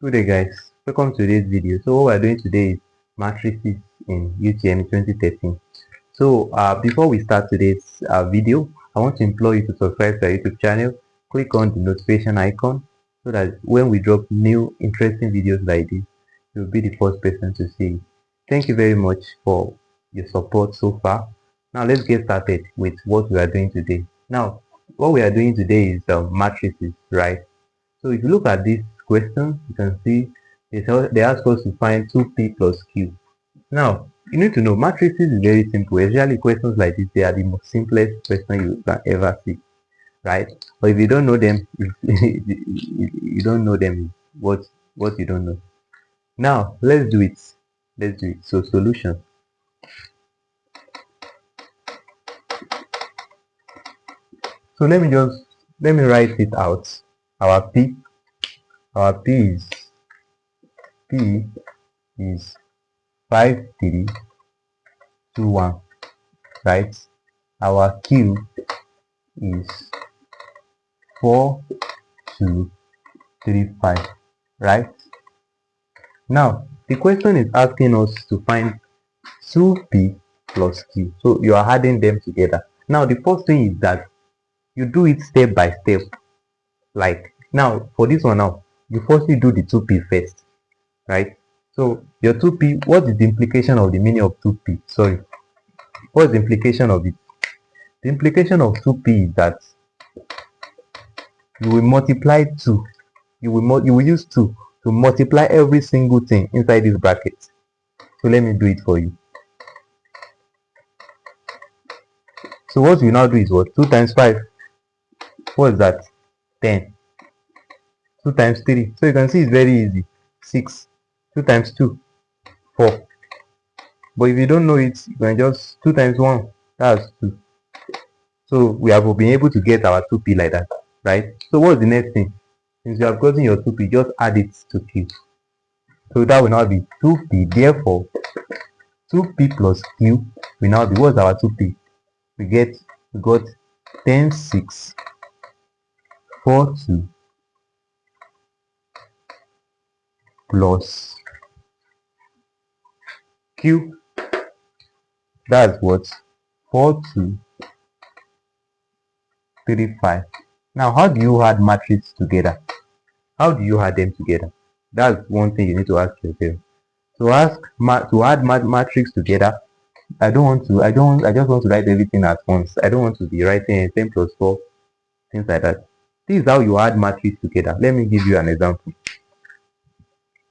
Good day guys, welcome to today's video. So what we're doing today is matrices in UTM 2013. So before we start today's video, I want to implore you to subscribe to our YouTube channel, click on the notification icon so that when we drop new interesting videos like this, you'll be the first person to see it. Thank you very much for your support so far. Now let's get started with what we are doing today. Now what we are doing today is matrices, right? So if you look at this question, you can see they ask us to find 2p plus q. Now, you need to know matrices is very simple. Especially questions like this, they are the most simplest question you can ever see, right? But if you don't know them, you don't know them, what you don't know. Now, let's do it. Let's do it. So solution. So let me write it out. Our p our p is 5 3 2 1, right? Our q is 4 2 3 5, right? Now the question is asking us to find 2p plus q, so you are adding them together. Now the first thing is that you do it step by step. Like now for this one, now you firstly do the 2p first, right? So your 2p, what is the implication of the meaning of 2p? Sorry, what is the implication of it? The implication of 2p is that you will multiply 2. You will use 2 to multiply every single thing inside this bracket. So let me do it for you. So what we now do is what? 2 times 5. What is that? 10. 2 times 3. So you can see it's very easy. 6. 2 times 2. 4. But if you don't know it, you can just 2 times 1. That's 2. So we have been able to get our 2p like that, right? So what's the next thing? Since you have gotten your 2p, just add it to q. So that will now be 2p. Therefore, 2p plus q will now be, what's our 2p? We got 10 6 4 2 plus q. That's what? 4 2 3 5. Now how do you add matrices together? How do you add them together? That's one thing you need to ask yourself. To add matrix together, I just want to write everything at once. I don't want to be writing 10 plus 4, things like that. This is how you add matrix together. Let me give you an example.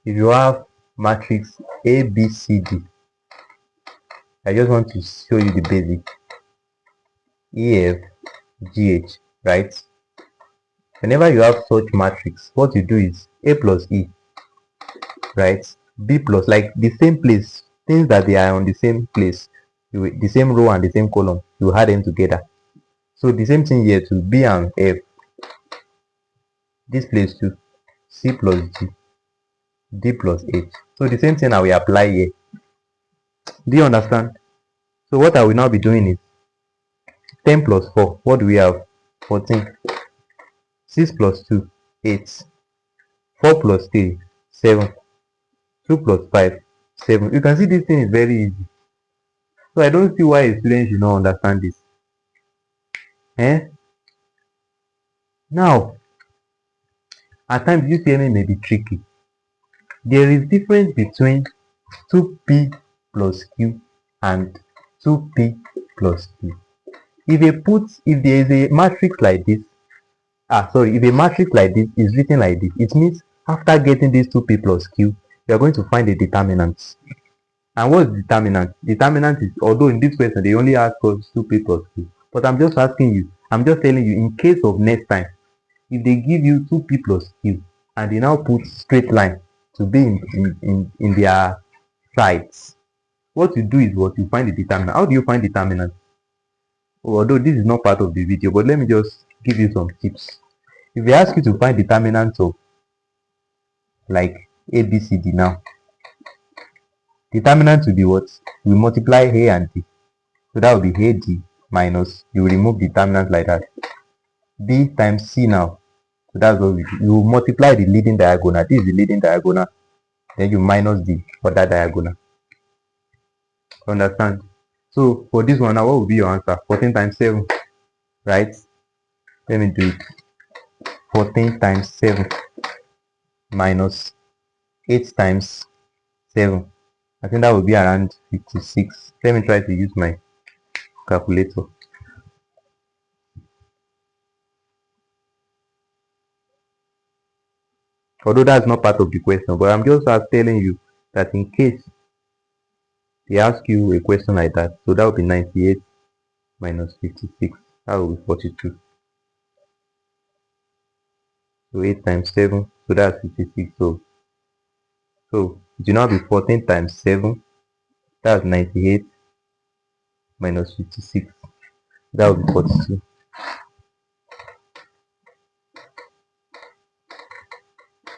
If you have matrix A, B, C, D, I just want to show you the basic. E, F, G, H, right? Whenever you have such matrix, what you do is A plus E, right? B plus, like the same place, things that they are on the same place, the same row and the same column, you add them together. So the same thing here to B and F, this place too, C plus G, D plus H. So the same thing I will apply here. Do you understand? So what I will now be doing is 10 plus 4. What do we have? 14. 6 plus 2, 8. 4 plus 3, 7. 2 plus 5, 7. You can see this thing is very easy. So I don't see why a student should not understand this. Now, at times UTM may be tricky. There is difference between 2p plus q and 2p plus q. If there is a matrix like this, if a matrix like this is written like this, it means after getting this 2p plus q, you are going to find the determinant. And what is determinant? Determinant is, although in this question they only ask us 2p plus q, but I'm just telling you, in case of next time, if they give you 2p plus q and they now put straight line to be in their sides, what you do is what you find the determinant. How do you find determinant? Although this is not part of the video, but let me just give you some tips. If they ask you to find determinants of like A, B, C, D now, determinant will be what? We multiply A and D. So that will be AD minus, you will remove determinant like that. B times C now. So that's what we do. You multiply the leading diagonal. This is the leading diagonal. Then you minus the other diagonal. Understand? So for this one now, what will be your answer? 14 times 7, right? Let me do it. 14 times 7 minus 8 times 7. I think that will be around 56. Let me try to use my calculator. Although that's not part of the question, but I'm just telling you that in case they ask you a question like that, so that will be 98 minus 56. That will be 42. So 8 times 7, so that's 56. So it will now be 14 times 7, that's 98 minus 56. That will be 42.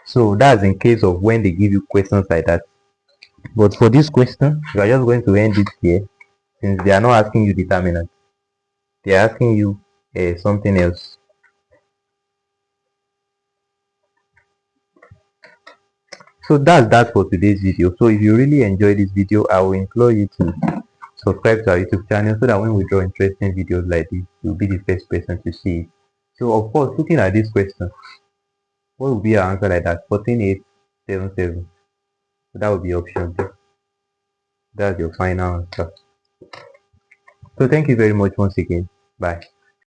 So that's in case of when they give you questions like that. But for this question, you are just going to end it here, since they are not asking you determinant. They are asking you something else. So that's that for today's video. So if you really enjoyed this video, I will implore you to subscribe to our YouTube channel so that when we draw interesting videos like this, you'll be the first person to see it. So of course, looking at this question, what will be our answer like that? 14877. So that would be option B. That's your final answer. So thank you very much once again. Bye.